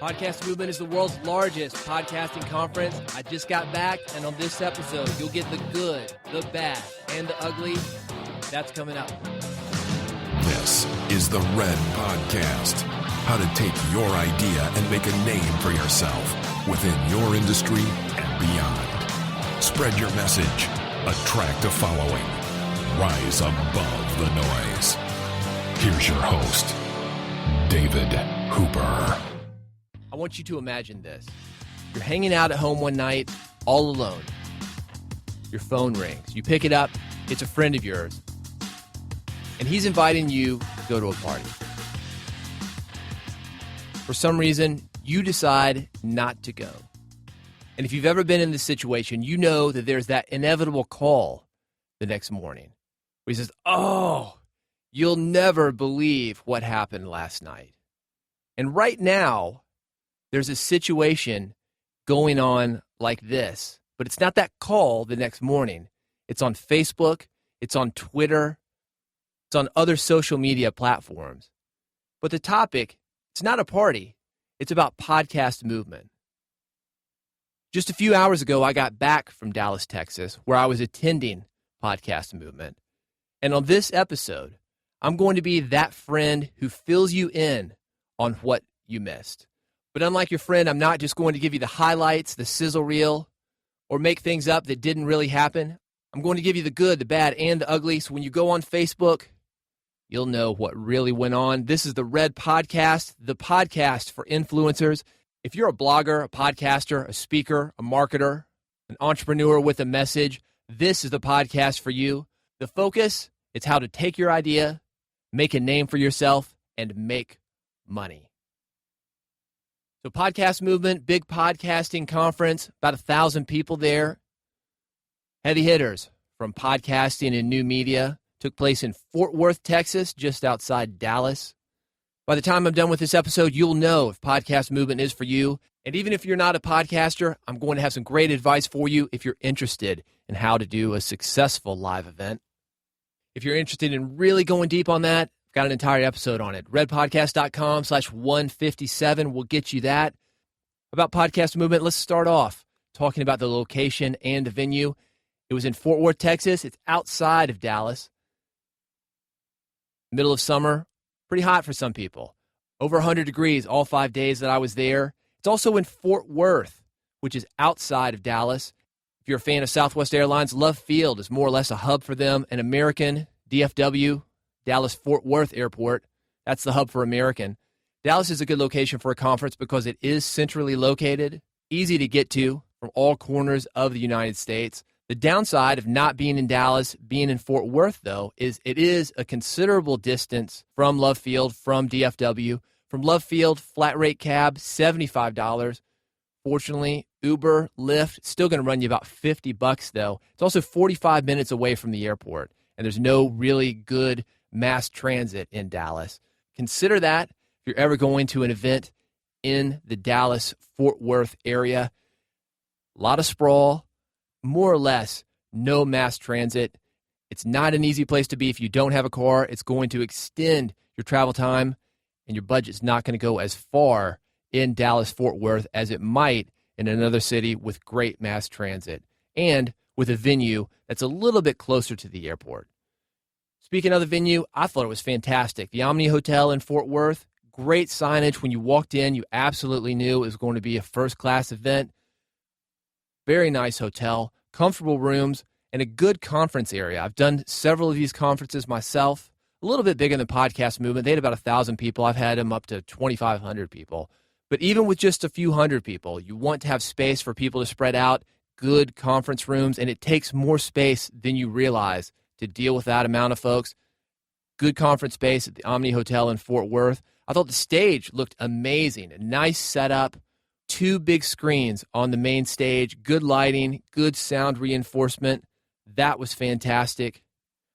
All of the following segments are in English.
Podcast Movement is the world's largest podcasting conference. I just got back, and on this episode, you'll get the good, the bad, and the ugly. That's coming up. This is the Red Podcast. How to take your idea and make a name for yourself within your industry and beyond. Spread your message. Attract a following. Rise above the noise. Here's your host, David Hooper. I want you to imagine this. You're hanging out at home one night, all alone. Your phone rings. You pick it up. It's a friend of yours. And he's inviting you to go to a party. For some reason, you decide not to go. And if you've ever been in this situation, you know that there's that inevitable call the next morning where he says, "Oh, you'll never believe what happened last night." And right now, there's a situation going on like this, but it's not that call the next morning. It's on Facebook, it's on Twitter, it's on other social media platforms. But the topic, it's not a party, it's about podcast movement. Just a few hours ago, I got back from Dallas, Texas, where I was attending Podcast Movement. And on this episode, I'm going to be that friend who fills you in on what you missed. But unlike your friend, I'm not just going to give you the highlights, the sizzle reel, or make things up that didn't really happen. I'm going to give you the good, the bad, and the ugly. So when you go on Facebook, you'll know what really went on. This is the Red Podcast, the podcast for influencers. If you're a blogger, a podcaster, a speaker, a marketer, an entrepreneur with a message, this is the podcast for you. The focus is how to take your idea, make a name for yourself, and make money. So Podcast Movement, big podcasting conference, about 1,000 people there. Heavy hitters from podcasting and new media. Took place in Fort Worth, Texas, just outside Dallas. By the time I'm done with this episode, you'll know if Podcast Movement is for you. And even if you're not a podcaster, I'm going to have some great advice for you if you're interested in how to do a successful live event. If you're interested in really going deep on that, got an entire episode on it. redpodcast.com/157 will get you that. About Podcast Movement, let's start off talking about the location and the venue. It was in Fort Worth, Texas. It's outside of Dallas. Middle of summer, pretty hot for some people. Over 100 degrees all 5 days that I was there. It's also in Fort Worth, which is outside of Dallas. If you're a fan of Southwest Airlines, Love Field is more or less a hub for them. An American, DFW, Dallas-Fort Worth Airport. That's the hub for American. Dallas is a good location for a conference because it is centrally located, easy to get to from all corners of the United States. The downside of not being in Dallas, being in Fort Worth, though, is it is a considerable distance from Love Field, from DFW. From Love Field, flat rate cab, $75. Fortunately, Uber, Lyft, still going to run you about $50, though. It's also 45 minutes away from the airport, and there's no really good mass transit in Dallas. Consider that if you're ever going to an event in the Dallas-Fort Worth area. A lot of sprawl, more or less no mass transit. It's not an easy place to be if you don't have a car. It's going to extend your travel time, and your budget's not going to go as far in Dallas-Fort Worth as it might in another city with great mass transit and with a venue that's a little bit closer to the airport. Speaking of the venue, I thought it was fantastic. The Omni Hotel in Fort Worth, great signage. When you walked in, you absolutely knew it was going to be a first-class event. Very nice hotel, comfortable rooms, and a good conference area. I've done several of these conferences myself, a little bit bigger than Podcast Movement. They had about 1,000 people. I've had them up to 2,500 people. But even with just a few hundred people, you want to have space for people to spread out, good conference rooms, and it takes more space than you realize to deal with that amount of folks. Good conference space at the Omni Hotel in Fort Worth. I thought the stage looked amazing. A nice setup, 2 big screens on the main stage, good lighting, good sound reinforcement. That was fantastic.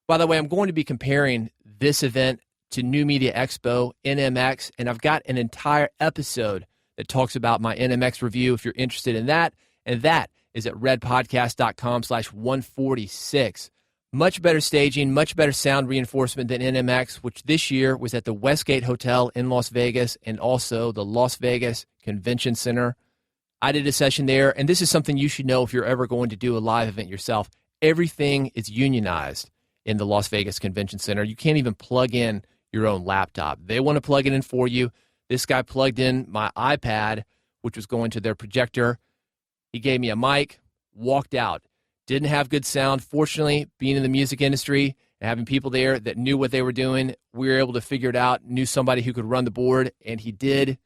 By the way, I'm going to be comparing this event to New Media Expo, NMX, and I've got an entire episode that talks about my NMX review if you're interested in that, and that is at redpodcast.com/146. Much better staging, much better sound reinforcement than NMX, which this year was at the Westgate Hotel in Las Vegas and also the Las Vegas Convention Center. I did a session there, and this is something you should know if you're ever going to do a live event yourself. Everything is unionized in the Las Vegas Convention Center. You can't even plug in your own laptop. They want to plug it in for you. This guy plugged in my iPad, which was going to their projector. He gave me a mic, walked out. Didn't have good sound. Fortunately, being in the music industry and having people there that knew what they were doing, we were able to figure it out, knew somebody who could run the board, and he did.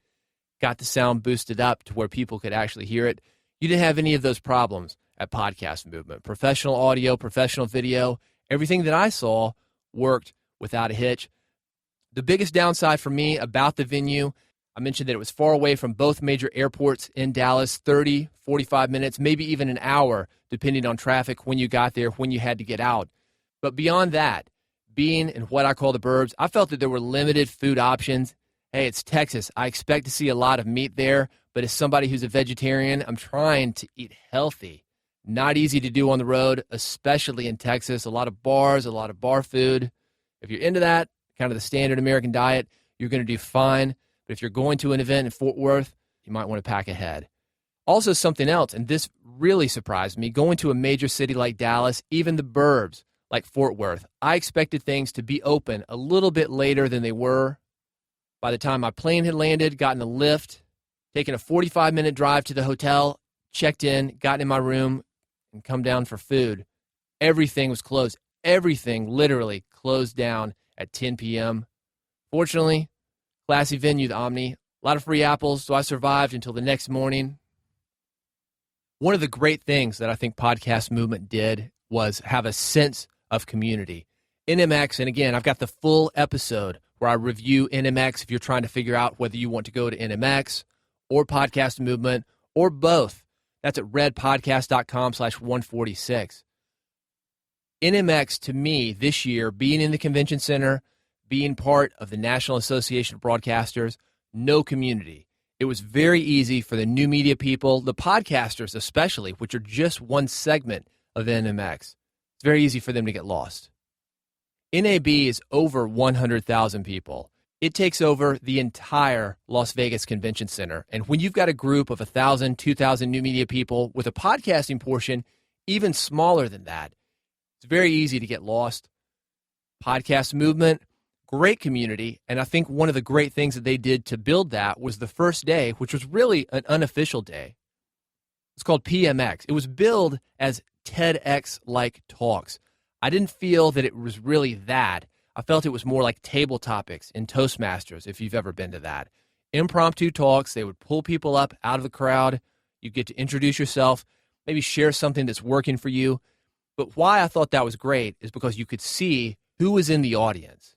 Got the sound boosted up to where people could actually hear it. You didn't have any of those problems at Podcast Movement. Professional audio, professional video, everything that I saw worked without a hitch. The biggest downside for me about the venue, I mentioned that it was far away from both major airports in Dallas, 30, 45 minutes, maybe even an hour, depending on traffic, when you got there, when you had to get out. But beyond that, being in what I call the burbs, I felt that there were limited food options. Hey, it's Texas. I expect to see a lot of meat there, but as somebody who's a vegetarian, I'm trying to eat healthy. Not easy to do on the road, especially in Texas. A lot of bars, a lot of bar food. If you're into that, kind of the standard American diet, you're going to do fine. But if you're going to an event in Fort Worth, you might want to pack ahead. Also, something else, and this really surprised me, going to a major city like Dallas, even the burbs like Fort Worth, I expected things to be open a little bit later than they were. By the time my plane had landed, gotten a lift, taken a 45-minute drive to the hotel, checked in, got in my room, and come down for food, everything was closed. Everything literally closed down at 10 p.m. Fortunately, classy venue, the Omni. A lot of free apples, so I survived until the next morning. One of the great things that I think Podcast Movement did was have a sense of community. NMX, and again, I've got the full episode where I review NMX if you're trying to figure out whether you want to go to NMX or Podcast Movement or both. That's at redpodcast.com/146. NMX, to me, this year, being in the convention center, being part of the National Association of Broadcasters, no community. It was very easy for the new media people, the podcasters especially, which are just one segment of NMX. It's very easy for them to get lost. NAB is over 100,000 people. It takes over the entire Las Vegas Convention Center. And when you've got a group of 1,000, 2,000 new media people with a podcasting portion even smaller than that, it's very easy to get lost. Podcast Movement, great community, and I think one of the great things that they did to build that was the first day, which was really an unofficial day. It's called PMX. It was billed as TEDx-like talks. I didn't feel that it was really that. I felt it was more like table topics in Toastmasters, if you've ever been to that. Impromptu talks. They would pull people up out of the crowd. You get to introduce yourself, maybe share something that's working for you. But why I thought that was great is because you could see who was in the audience.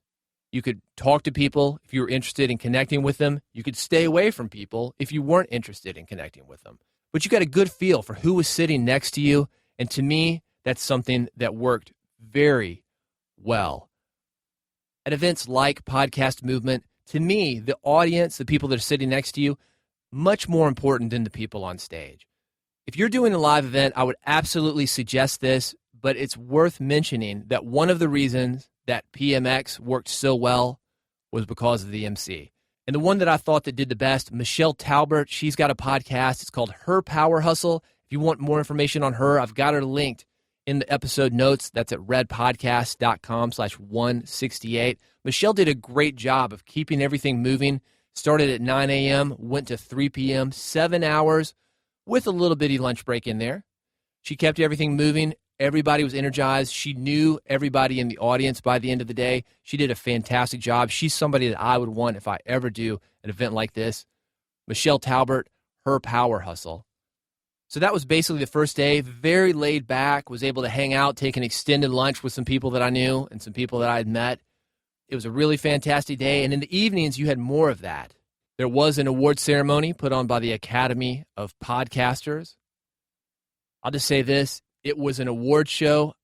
You could talk to people if you were interested in connecting with them. You could stay away from people if you weren't interested in connecting with them. But you got a good feel for who was sitting next to you. And to me, that's something that worked very well. At events like Podcast Movement, to me, the audience, the people that are sitting next to you, much more important than the people on stage. If you're doing a live event, I would absolutely suggest this, but it's worth mentioning that one of the reasons that PMX worked so well was because of the MC. And the one that I thought that did the best, Michelle Talbert, she's got a podcast. It's called Her Power Hustle. If you want more information on her, I've got her linked in the episode notes. That's at redpodcast.com/168. Michelle did a great job of keeping everything moving. Started at 9 a.m., went to 3 p.m., 7 hours with a little bitty lunch break in there. She kept everything moving. Everybody was energized. She knew everybody in the audience by the end of the day. She did a fantastic job. She's somebody that I would want if I ever do an event like this. Michelle Talbert, Her Power Hustle. So that was basically the first day. Very laid back, was able to hang out, take an extended lunch with some people that I knew and some people that I had met. It was a really fantastic day. And in the evenings, you had more of that. There was an award ceremony put on by the Academy of Podcasters. I'll just say this. It was an award show.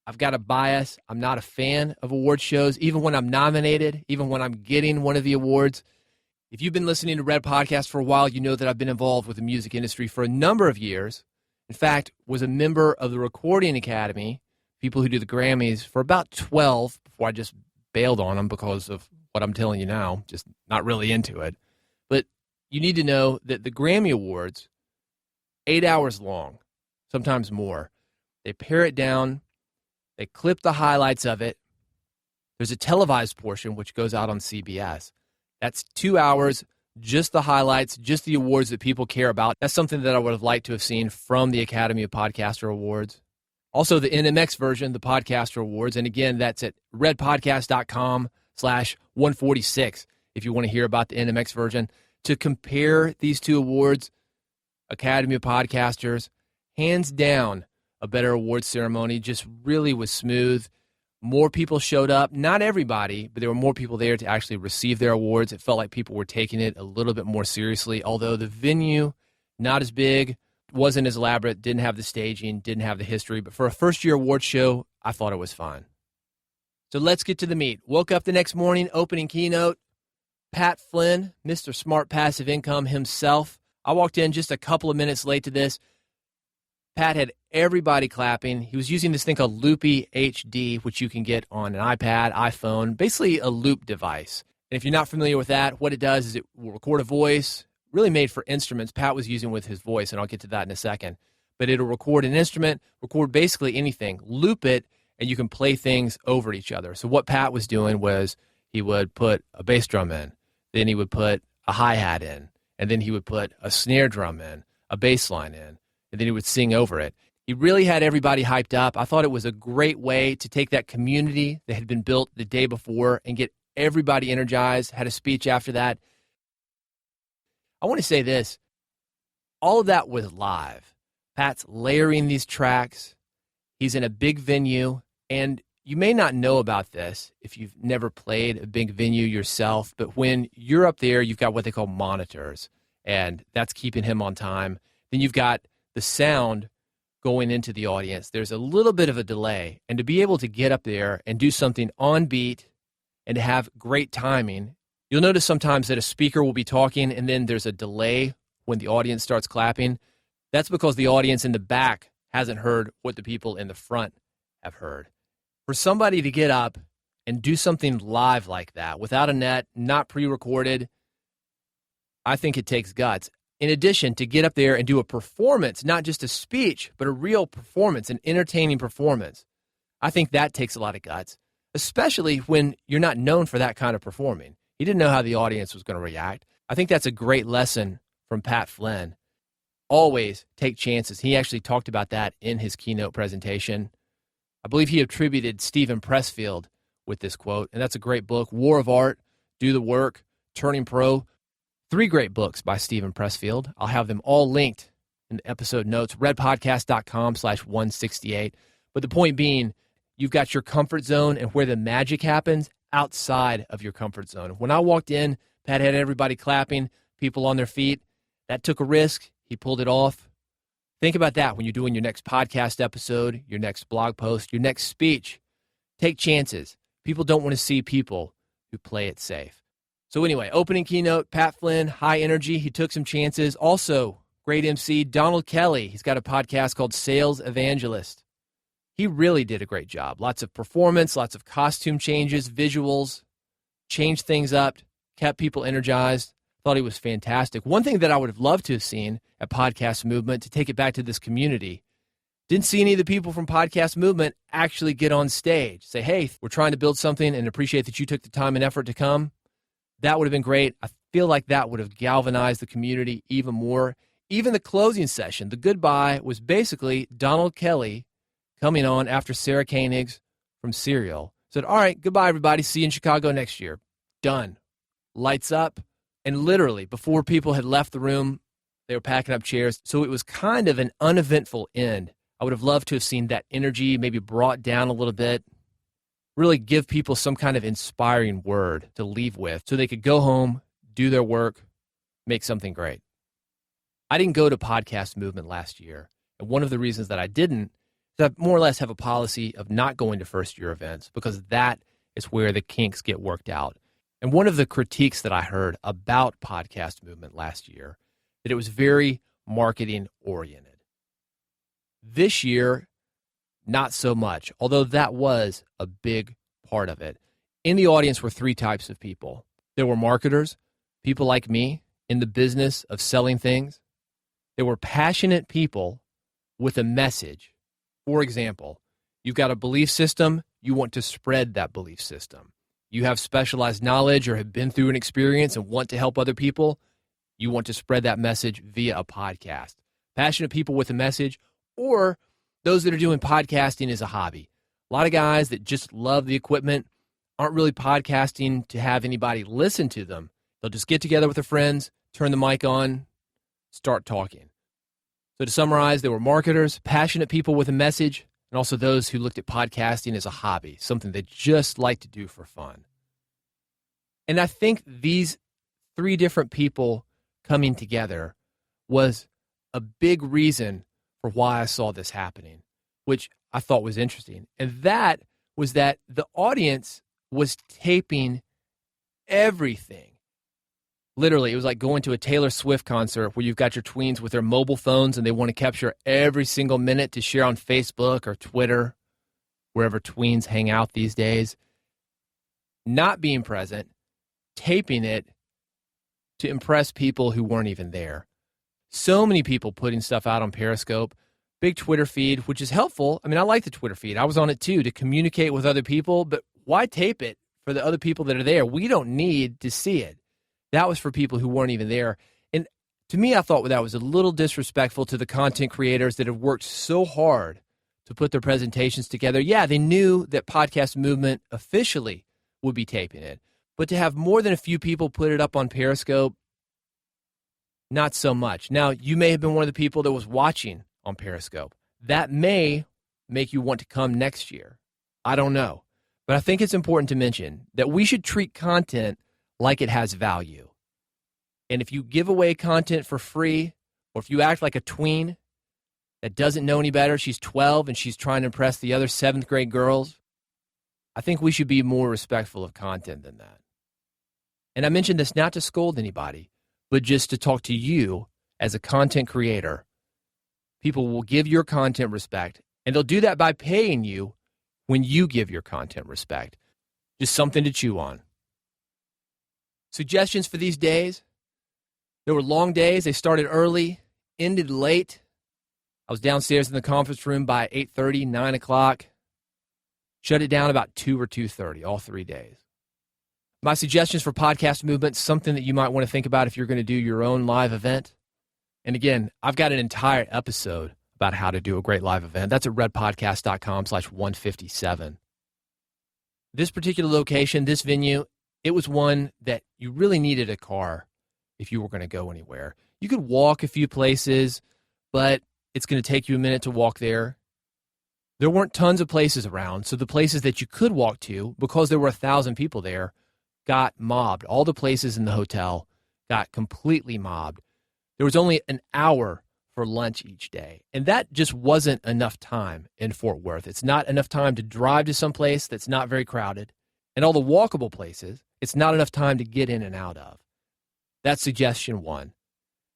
I've got a bias. I'm not a fan of award shows, even when I'm nominated, even when I'm getting one of the awards. If you've been listening to Red Podcast for a while, you know that I've been involved with the music industry for a number of years. In fact, was a member of the Recording Academy people who do the Grammys for about 12 before I just bailed on them because of what I'm telling you now, just not really into it. But you need to know that the Grammy Awards, 8 hours long, sometimes more. They pare it down. They clip the highlights of it. There's a televised portion which goes out on CBS. That's 2 hours, just the highlights, just the awards that people care about. That's something that I would have liked to have seen from the Academy of Podcaster Awards. Also, the NMX version, the Podcaster Awards. And again, that's at redpodcast.com/146 if you want to hear about the NMX version. To compare these two awards, Academy of Podcasters, hands down, a better awards ceremony, just really was smooth. More people showed up. Not everybody, but there were more people there to actually receive their awards. It felt like people were taking it a little bit more seriously, although the venue, not as big, wasn't as elaborate, didn't have the staging, didn't have the history. But for a first-year award show, I thought it was fine. So let's get to the meat. Woke up the next morning, opening keynote, Pat Flynn, Mr. Smart Passive Income himself. I walked in just a couple of minutes late to this. Pat had everybody clapping. He was using this thing called Loopy HD, which you can get on an iPad, iPhone, basically a loop device. And if you're not familiar with that, what it does is it will record a voice, really made for instruments. Pat was using with his voice, and I'll get to that in a second. But it'll record an instrument, record basically anything, loop it, and you can play things over each other. So what Pat was doing was he would put a bass drum in, then he would put a hi-hat in, and then he would put a snare drum in, a bass line in, and then he would sing over it. He really had everybody hyped up. I thought it was a great way to take that community that had been built the day before and get everybody energized, had a speech after that. I want to say this. All of that was live. Pat's layering these tracks. He's in a big venue, and you may not know about this if you've never played a big venue yourself, but when you're up there, you've got what they call monitors, and that's keeping him on time. Then you've got the sound going into the audience. There's a little bit of a delay, and to be able to get up there and do something on beat and to have great timing, you'll notice sometimes that a speaker will be talking and then there's a delay when the audience starts clapping. That's because the audience in the back hasn't heard what the people in the front have heard. For somebody to get up and do something live like that without a net, not pre-recorded, I think it takes guts. In addition, to get up there and do a performance, not just a speech, but a real performance, an entertaining performance, I think that takes a lot of guts, especially when you're not known for that kind of performing. He didn't know how the audience was going to react. I think that's a great lesson from Pat Flynn. Always take chances. He actually talked about that in his keynote presentation. I believe he attributed Stephen Pressfield with this quote, and that's a great book, War of Art, Do the Work, Turning Pro. 3 great books by Stephen Pressfield. I'll have them all linked in the episode notes, redpodcast.com/168. But the point being, you've got your comfort zone and where the magic happens outside of your comfort zone. When I walked in, Pat had everybody clapping, people on their feet. That took a risk. He pulled it off. Think about that when you're doing your next podcast episode, your next blog post, your next speech. Take chances. People don't want to see people who play it safe. So anyway, opening keynote, Pat Flynn, high energy. He took some chances. Also, great MC, Donald Kelly. He's got a podcast called Sales Evangelist. He really did a great job. Lots of performance, lots of costume changes, visuals, changed things up, kept people energized. Thought he was fantastic. One thing that I would have loved to have seen at Podcast Movement, to take it back to this community, didn't see any of the people from Podcast Movement actually get on stage. Say, hey, we're trying to build something and appreciate that you took the time and effort to come. That would have been great. I feel like that would have galvanized the community even more. Even the closing session, the goodbye, was basically Donald Kelly coming on after Sarah Koenigs from Serial. Said, all right, goodbye, everybody. See you in Chicago next year. Done. Lights up. And literally, before people had left the room, they were packing up chairs. So it was kind of an uneventful end. I would have loved to have seen that energy maybe brought down a little bit. Really give people some kind of inspiring word to leave with so they could go home, do their work, make something great. I didn't go to Podcast Movement last year. And one of the reasons that I didn't is I more or less have a policy of not going to first-year events because that is where the kinks get worked out. And one of the critiques that I heard about Podcast Movement last year, that it was very marketing-oriented. This year, not so much, although that was a big part of it. In the audience were three types of people. There were marketers, people like me in the business of selling things. There were passionate people with a message. For example, you've got a belief system, you want to spread that belief system. You have specialized knowledge or have been through an experience and want to help other people, you want to spread that message via a podcast. Passionate people with a message, or those that are doing podcasting as a hobby. A lot of guys that just love the equipment aren't really podcasting to have anybody listen to them. They'll just get together with their friends, turn the mic on, start talking. So to summarize, there were marketers, passionate people with a message, and also those who looked at podcasting as a hobby, something they just like to do for fun. And I think these three different people coming together was a big reason for why I saw this happening, which I thought was interesting. And that was that the audience was taping everything. Literally, it was like going to a Taylor Swift concert where you've got your tweens with their mobile phones and they want to capture every single minute to share on Facebook or Twitter, wherever tweens hang out these days. Not being present, taping it to impress people who weren't even there. So many people putting stuff out on Periscope, big Twitter feed, which is helpful. I mean, I like the Twitter feed. I was on it too to communicate with other people, but why tape it for the other people that are there? We don't need to see it. That was for people who weren't even there. And to me, I thought that was a little disrespectful to the content creators that have worked so hard to put their presentations together. Yeah, they knew that Podcast Movement officially would be taping it. But to have more than a few people put it up on Periscope, not so much. Now, you may have been one of the people that was watching on Periscope. That may make you want to come next year. I don't know. But I think it's important to mention that we should treat content like it has value. And if you give away content for free, or if you act like a tween that doesn't know any better, she's 12 and she's trying to impress the other 7th grade girls, I think we should be more respectful of content than that. And I mentioned this not to scold anybody, but just to talk to you as a content creator. People will give your content respect, and they'll do that by paying you when you give your content respect. Just something to chew on. Suggestions for these days? There were long days. They started early, ended late. I was downstairs in the conference room by 8:30, 9 o'clock. Shut it down about 2 or 2:30, all 3 days. My suggestions for Podcast Movement, something that you might want to think about if you're going to do your own live event. And again, I've got an entire episode about how to do a great live event. That's at redpodcast.com/157. This particular location, this venue, it was one that you really needed a car if you were going to go anywhere. You could walk a few places, but it's going to take you a minute to walk there. There weren't tons of places around, so the places that you could walk to, because there were 1,000 people there, got mobbed. All the places in the hotel got completely mobbed. There was only an hour for lunch each day, and that just wasn't enough time in Fort Worth. It's not enough time to drive to some place that's not very crowded, and all the walkable places, it's not enough time to get in and out of. That's suggestion one.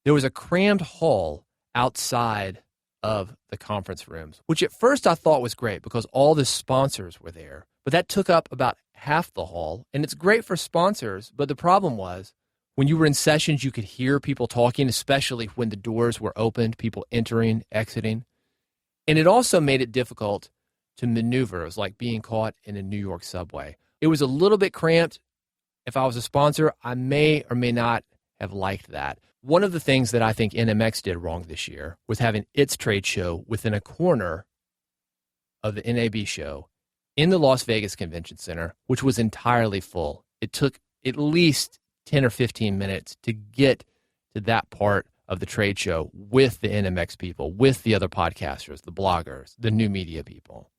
There was a crammed hall outside of the conference rooms, which at first I thought was great because all the sponsors were there, but that took up about half the hall, and it's great for sponsors, but the problem was when you were in sessions, you could hear people talking, especially when the doors were opened, people entering, exiting. And it also made it difficult to maneuver. It was like being caught in a New York subway. It was a little bit cramped. If I was a sponsor, I may or may not have liked that. One of the things that I think NMX did wrong this year was having its trade show within a corner of the NAB show in the Las Vegas Convention Center, which was entirely full. It took at least 10 or 15 minutes to get to that part of the trade show with the NMX people, with the other podcasters, the bloggers, the new media people.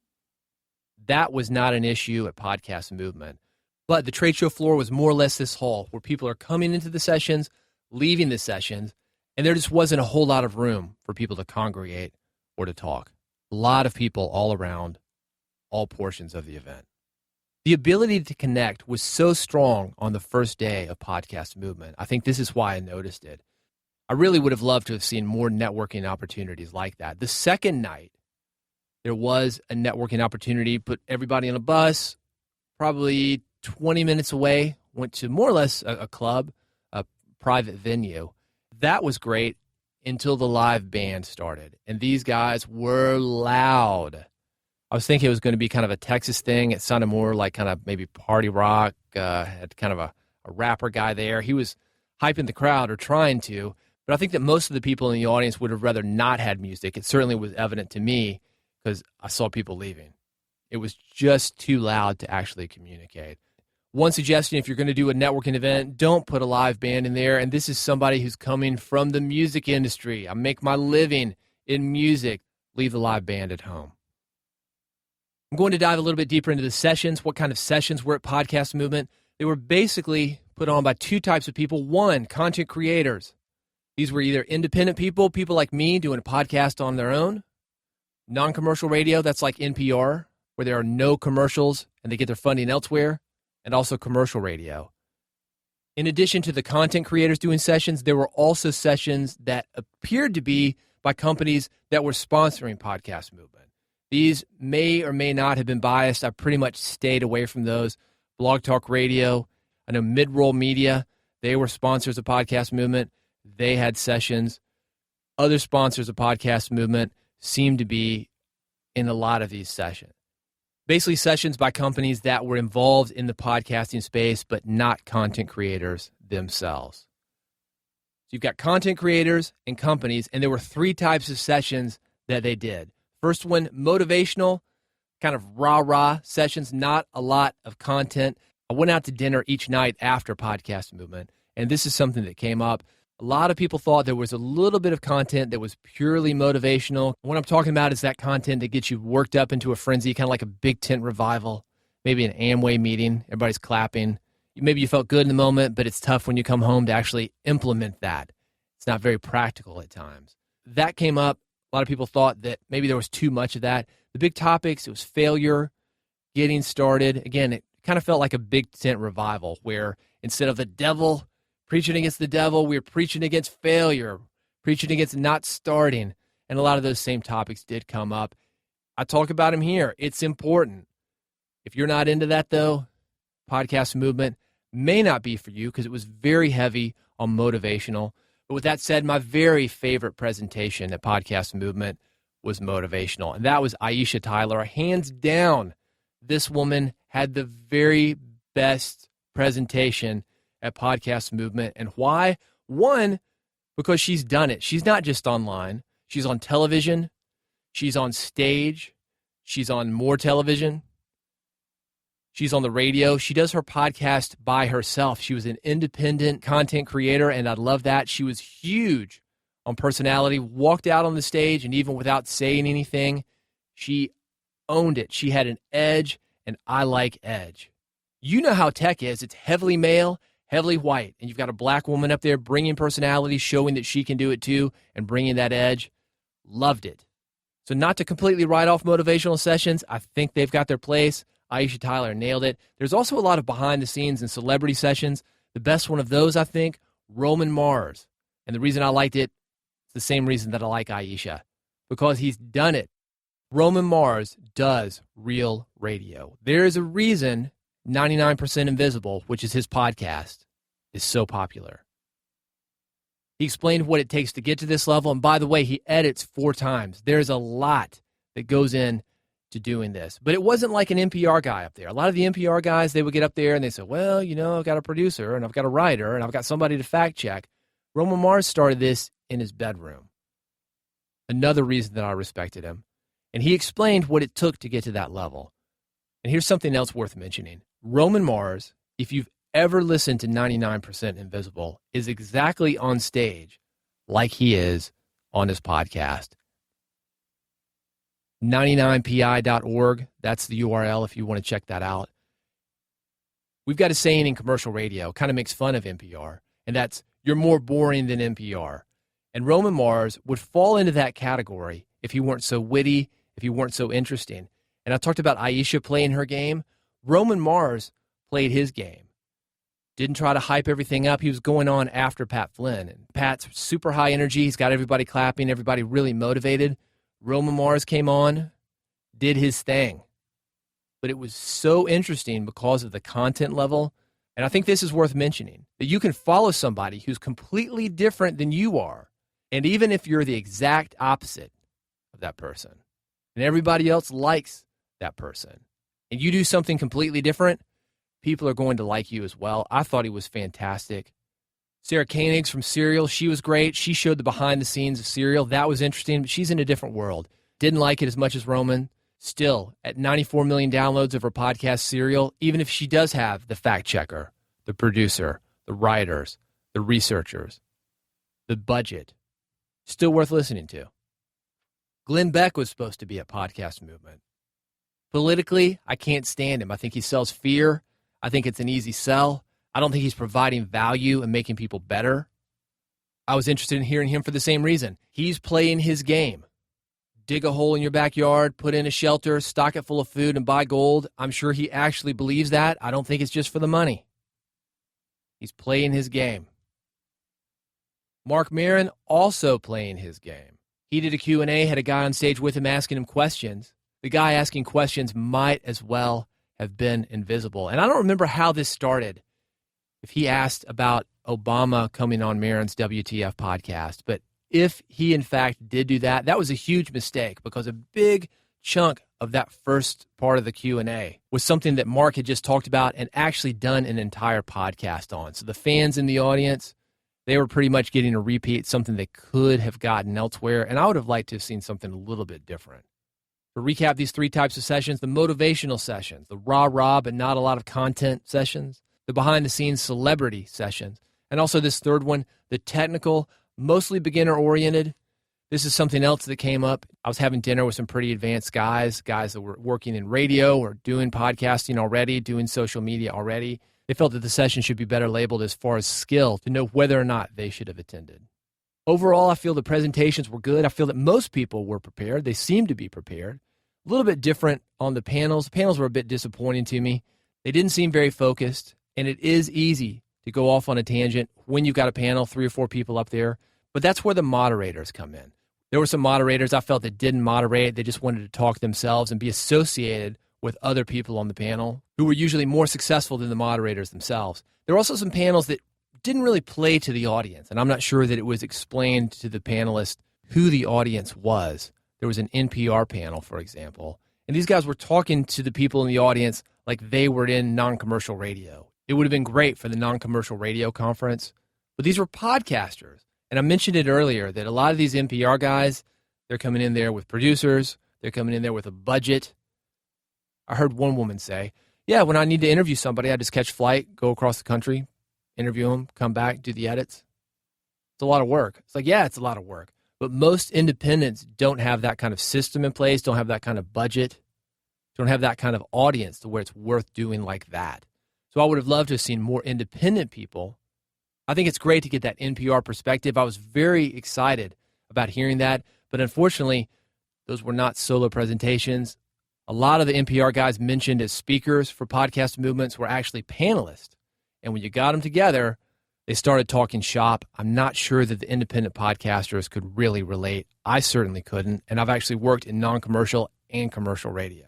That was not an issue at Podcast Movement. But the trade show floor was more or less this hall where people are coming into the sessions, leaving the sessions, and there just wasn't a whole lot of room for people to congregate or to talk. A lot of people all around, all portions of the event. The ability to connect was so strong on the first day of Podcast Movement. I think this is why I noticed it. I really would have loved to have seen more networking opportunities like that. The second night, there was a networking opportunity. Put everybody on a bus, probably 20 minutes away, went to more or less a club, a private venue. That was great until the live band started. And these guys were loud. I was thinking it was going to be kind of a Texas thing. It sounded more like kind of maybe party rock, had kind of a rapper guy there. He was hyping the crowd or trying to, but I think that most of the people in the audience would have rather not had music. It certainly was evident to me because I saw people leaving. It was just too loud to actually communicate. One suggestion, if you're going to do a networking event, don't put a live band in there. And this is somebody who's coming from the music industry. I make my living in music. Leave the live band at home. I'm going to dive a little bit deeper into the sessions. What kind of sessions were at Podcast Movement? They were basically put on by two types of people. One, content creators. These were either independent people, people like me doing a podcast on their own. Non-commercial radio, that's like NPR, where there are no commercials and they get their funding elsewhere. And also commercial radio. In addition to the content creators doing sessions, there were also sessions that appeared to be by companies that were sponsoring Podcast Movement. These may or may not have been biased. I pretty much stayed away from those. Blog Talk Radio, I know Midroll Media, they were sponsors of Podcast Movement. They had sessions. Other sponsors of Podcast Movement seemed to be in a lot of these sessions. Basically sessions by companies that were involved in the podcasting space, but not content creators themselves. So you've got content creators and companies, and there were three types of sessions that they did. First one, motivational, kind of rah-rah sessions, not a lot of content. I went out to dinner each night after Podcast Movement, and this is something that came up. A lot of people thought there was a little bit of content that was purely motivational. What I'm talking about is that content that gets you worked up into a frenzy, kind of like a big tent revival, maybe an Amway meeting. Everybody's clapping. Maybe you felt good in the moment, but it's tough when you come home to actually implement that. It's not very practical at times. That came up. A lot of people thought that maybe there was too much of that. The big topics, it was failure, getting started. Again, it kind of felt like a big tent revival where instead of the devil preaching against the devil, we're preaching against failure, preaching against not starting. And a lot of those same topics did come up. I talk about them here. It's important. If you're not into that, though, Podcast Movement may not be for you because it was very heavy on motivational. But with that said, my very favorite presentation at Podcast Movement was motivational. And that was Aisha Tyler. Hands down, this woman had the very best presentation at Podcast Movement. And why? One, because she's done it. She's not just online. She's on television. She's on stage. She's on more television. She's on the radio. She does her podcast by herself. She was an independent content creator, and I love that. She was huge on personality, walked out on the stage, and even without saying anything, she owned it. She had an edge, and I like edge. You know how tech is. It's heavily male, heavily white, and you've got a black woman up there bringing personality, showing that she can do it too, and bringing that edge. Loved it. So not to completely write off motivational sessions, I think they've got their place. Aisha Tyler nailed it. There's also a lot of behind-the-scenes and celebrity sessions. The best one of those, I think, Roman Mars. And the reason I liked it is the same reason that I like Aisha, because he's done it. Roman Mars does real radio. There is a reason 99% Invisible, which is his podcast, is so popular. He explained what it takes to get to this level. And by the way, he edits 4 times. There's a lot that goes in to doing this. But it wasn't like an NPR guy up there. A lot of the NPR guys, they would get up there and they say, well, you know, I've got a producer and I've got a writer and I've got somebody to fact check. Roman Mars started this in his bedroom. Another reason that I respected him. And he explained what it took to get to that level. And here's something else worth mentioning. Roman Mars, if you've ever listened to 99% Invisible, is exactly on stage like he is on his podcast. 99pi.org, that's the URL if you want to check that out. We've got a saying in commercial radio, kind of makes fun of NPR, and that's, you're more boring than NPR. And Roman Mars would fall into that category if he weren't so witty, if he weren't so interesting. And I talked about Aisha playing her game. Roman Mars played his game. Didn't try to hype everything up. He was going on after Pat Flynn. And Pat's super high energy. He's got everybody clapping, everybody really motivated. Roman Mars came on, did his thing. But it was so interesting because of the content level. And I think this is worth mentioning, that you can follow somebody who's completely different than you are. And even if you're the exact opposite of that person, and everybody else likes that person, and you do something completely different, people are going to like you as well. I thought he was fantastic. Sarah Koenig from Serial, she was great. She showed the behind the scenes of Serial. That was interesting, but she's in a different world. Didn't like it as much as Roman. Still, at 94 million downloads of her podcast Serial, even if she does have the fact checker, the producer, the writers, the researchers, the budget, still worth listening to. Glenn Beck was supposed to be at Podcast Movement. Politically, I can't stand him. I think he sells fear. I think it's an easy sell. I don't think he's providing value and making people better. I was interested in hearing him for the same reason. He's playing his game. Dig a hole in your backyard, put in a shelter, stock it full of food, and buy gold. I'm sure he actually believes that. I don't think it's just for the money. He's playing his game. Mark Maron also playing his game. He did a Q&A, had a guy on stage with him asking him questions. The guy asking questions might as well have been invisible. And I don't remember how this started, if he asked about Obama coming on Maron's WTF podcast. But if he, in fact, did do that, that was a huge mistake because a big chunk of that first part of the Q&A was something that Mark had just talked about and actually done an entire podcast on. So the fans in the audience, they were pretty much getting a repeat, something they could have gotten elsewhere. And I would have liked to have seen something a little bit different. To recap these three types of sessions: the motivational sessions, the rah-rah but not a lot of content sessions, the behind-the-scenes celebrity sessions, and also this third one, the technical, mostly beginner-oriented. This is something else that came up. I was having dinner with some pretty advanced guys that were working in radio or doing podcasting already, doing social media already. They felt that the session should be better labeled as far as skill to know whether or not they should have attended. Overall, I feel the presentations were good. I feel that most people were prepared. They seemed to be prepared. A little bit different on the panels. The panels were a bit disappointing to me. They didn't seem very focused, and it is easy to go off on a tangent when you've got a panel, 3 or 4 people up there, but that's where the moderators come in. There were some moderators I felt that didn't moderate. They just wanted to talk themselves and be associated with other people on the panel who were usually more successful than the moderators themselves. There were also some panels that didn't really play to the audience, and I'm not sure that it was explained to the panelists who the audience was. There was an NPR panel, for example, and these guys were talking to the people in the audience like they were in non-commercial radio. It would have been great for the non-commercial radio conference, but these were podcasters. And I mentioned it earlier that a lot of these NPR guys, they're coming in there with producers. They're coming in there with a budget. I heard one woman say, yeah, when I need to interview somebody, I just catch flight, go across the country, interview them, come back, do the edits. It's a lot of work. It's like, yeah, it's a lot of work. But most independents don't have that kind of system in place, don't have that kind of budget, don't have that kind of audience to where it's worth doing like that. So I would have loved to have seen more independent people. I think it's great to get that NPR perspective. I was very excited about hearing that, but unfortunately, those were not solo presentations. A lot of the NPR guys mentioned as speakers for Podcast Movements were actually panelists. And when you got them together, they started talking shop. I'm not sure that the independent podcasters could really relate. I certainly couldn't, and I've actually worked in non-commercial and commercial radio.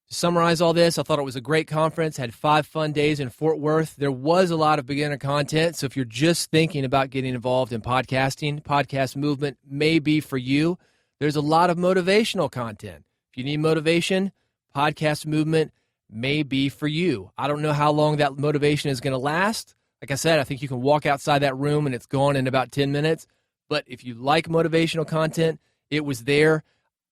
To summarize all this, I thought it was a great conference, had 5 fun days in Fort Worth. There was a lot of beginner content, so if you're just thinking about getting involved in podcasting, Podcast Movement may be for you. There's a lot of motivational content. If you need motivation, Podcast Movement may be for you. I don't know how long that motivation is going to last. Like I said, I think you can walk outside that room and it's gone in about 10 minutes. But if you like motivational content, it was there.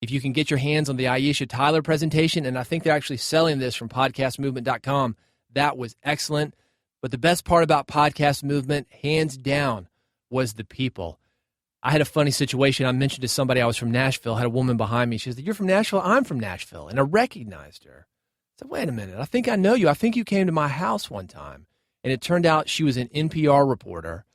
If you can get your hands on the Aisha Tyler presentation, and I think they're actually selling this from podcastmovement.com, that was excellent. But the best part about Podcast Movement, hands down, was the people. I had a funny situation. I mentioned to somebody I was from Nashville. I had a woman behind me. She said, "You're from Nashville?" "I'm from Nashville." And I recognized her. I said, "Wait a minute. I think I know you. I think you came to my house one time." And it turned out she was an NPR reporter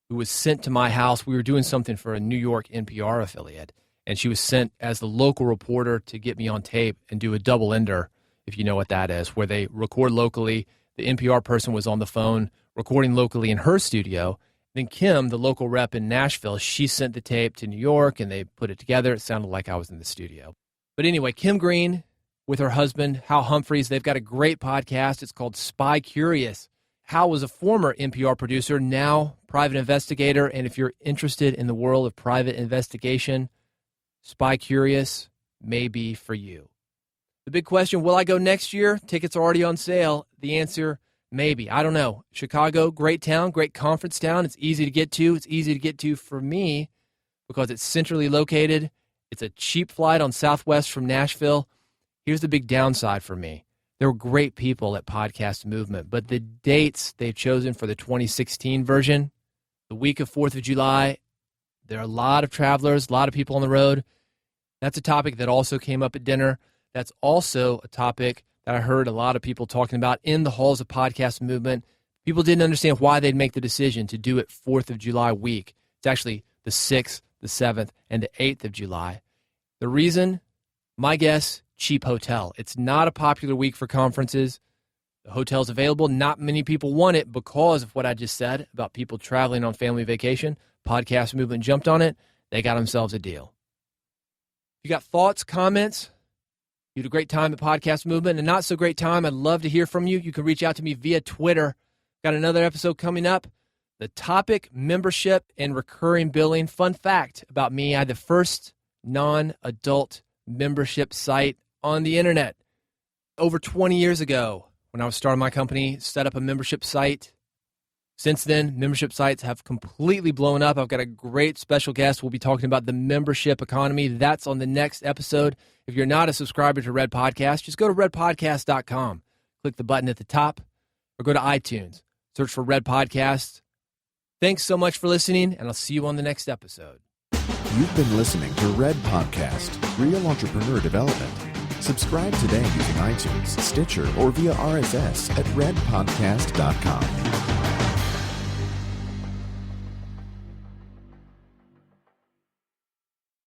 who was sent to my house. We were doing something for a New York NPR affiliate, and she was sent as the local reporter to get me on tape and do a double-ender, if you know what that is, where they record locally. The NPR person was on the phone recording locally in her studio. Then Kim, the local rep in Nashville, she sent the tape to New York, and they put it together. It sounded like I was in the studio. But anyway, Kim Green with her husband, Hal Humphreys, they've got a great podcast. It's called Spy Curious. Hal was a former NPR producer, now private investigator. And if you're interested in the world of private investigation, Spy Curious may be for you. The big question, will I go next year? Tickets are already on sale. The answer, maybe. I don't know. Chicago, great town, great conference town. It's easy to get to. It's easy to get to for me because it's centrally located. It's a cheap flight on Southwest from Nashville. Here's the big downside for me. There were great people at Podcast Movement, but the dates they've chosen for the 2016 version, the week of 4th of July, there are a lot of travelers, a lot of people on the road. That's a topic that also came up at dinner. That's also a topic that I heard a lot of people talking about in the halls of Podcast Movement. People didn't understand why they'd make the decision to do it 4th of July week. It's actually the 6th, the 7th, and the 8th of July. The reason, my guess, cheap hotel. It's not a popular week for conferences. The hotel's available. Not many people want it because of what I just said about people traveling on family vacation. Podcast Movement jumped on it. They got themselves a deal. If you got thoughts, comments, you had a great time at Podcast Movement, and not so great time, I'd love to hear from you. You can reach out to me via Twitter. Got another episode coming up. The topic, membership and recurring billing. Fun fact about me, I had the first non-adult membership site on the internet. Over 20 years ago, when I was starting my company, set up a membership site. Since then, membership sites have completely blown up. I've got a great special guest. We'll be talking about the membership economy. That's on the next episode. If you're not a subscriber to Red Podcast, just go to redpodcast.com. Click the button at the top or go to iTunes. Search for Red Podcast. Thanks so much for listening, and I'll see you on the next episode. You've been listening to Red Podcast, Real Entrepreneur Development. Subscribe today using iTunes, Stitcher, or via RSS at redpodcast.com.